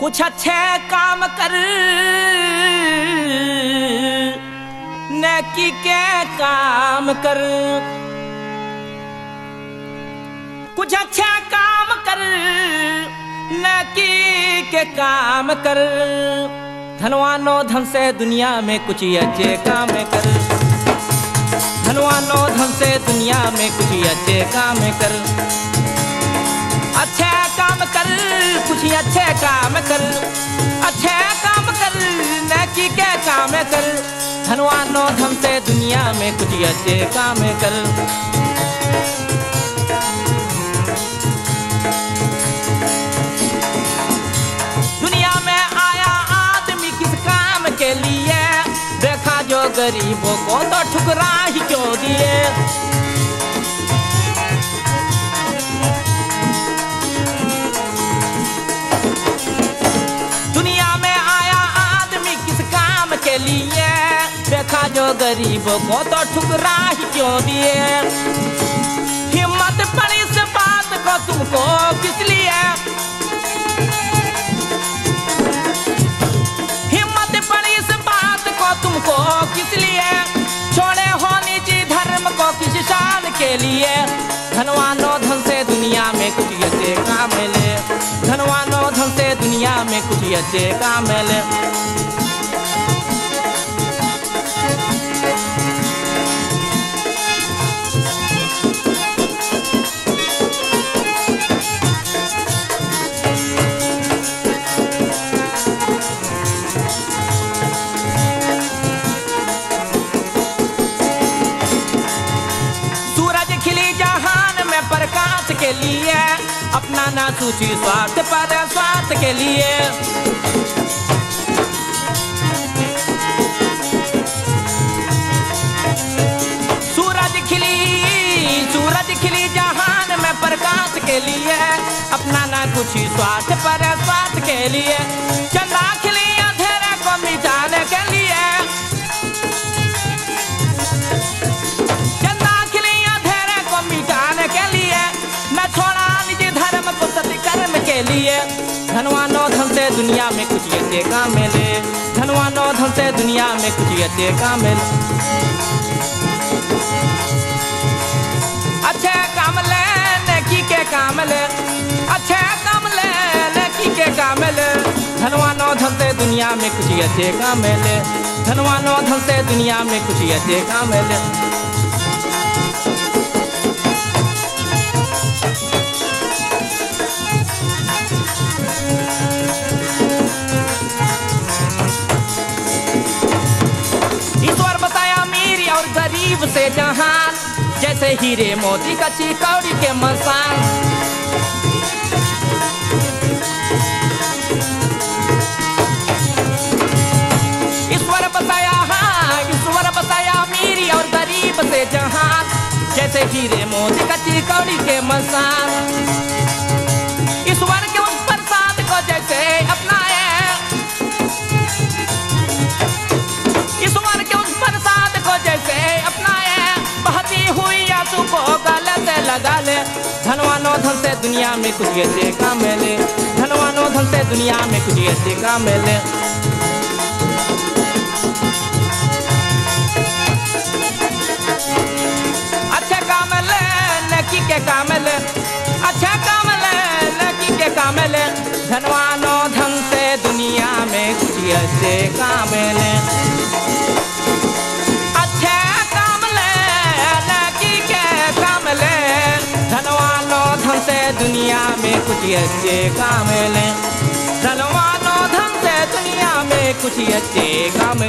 कुछ अच्छे काम कर, नेकी के काम कर। कुछ अच्छे काम कर, नेकी के काम कर। धनवानो धन से दुनिया में कुछ अच्छे काम कर। धनवानो धन से दुनिया में कुछ अच्छे काम कर। अच्छे काम कर, कुछ अच्छे काम कर। अच्छे काम कर, नेकी के काम कर। धनवानो धन से दुनिया में कुछ अच्छे काम कर। दुनिया में आया आदमी किस काम के लिए? देखा जो गरीबों को तो ठुकरा ही क्यों दिए? के लिए देखा जो गरीबों को तो ठुकरा ही क्यों दिए? हिम्मत पड़ी इस बात को तुमको किस लिए? हिम्मत पड़ी इस बात को तुमको किस लिए? छोड़े हो निजी धर्म को किस शान के लिए? धनवानो धन से दुनिया में कुछ अच्छे काम ले। धनवानो धन से दुनिया में कुछ अच्छे काम ले। प्रकाश के लिए अपना ना सूची स्वार्थ पर स्वार्थ के लिए। सूरज खिली जहान में प्रकाश के लिए अपना ना कुछ स्वार्थ पर स्वार्थ के लिए। चंदा खिली अंधेरे को मिटाने के लिए। छोड़ा निजी धर्म को सत्कर्म के लिए। धनवानो धन से दुनिया में कुछ अच्छे काम ले। धनवानो धन से दुनिया में कुछ अच्छे काम ले। अच्छे काम ले, नेकी के काम ले। अच्छे काम ले, नेकी के काम ले। धनवानो धन से दुनिया में कुछ अच्छे काम ले। धनवानो धन से दुनिया में कुछ अच्छे काम ले। गरीब से जहान जैसे हीरे मोती का चिकौड़ी के मसान। ईश्वर बताया अमीरी और गरीब से जहान जैसे हीरे मोती का चिकौड़ी के मसान। ईश्वर के उस प्रसाद को जैसे अपनाए, ईश्वर के उस प्रसाद को जैसे अपनाए। बहती हुई आंसू को गले से लगा ले। धनवानो धन से दुनिया में कुछ अच्छे काम ले। धनवानो धन से दुनिया में कुछ अच्छे काम ले। अच्छे काम ले, नेकी के काम ले। अच्छे काम ले, नेकी के काम ले। धनवानो धन से दुनिया में कुछ अच्छे काम ले। धनवानो धन से दुनिया में कुछ अच्छे काम ले। धनवानो धन से दुनिया में कुछ अच्छे काम।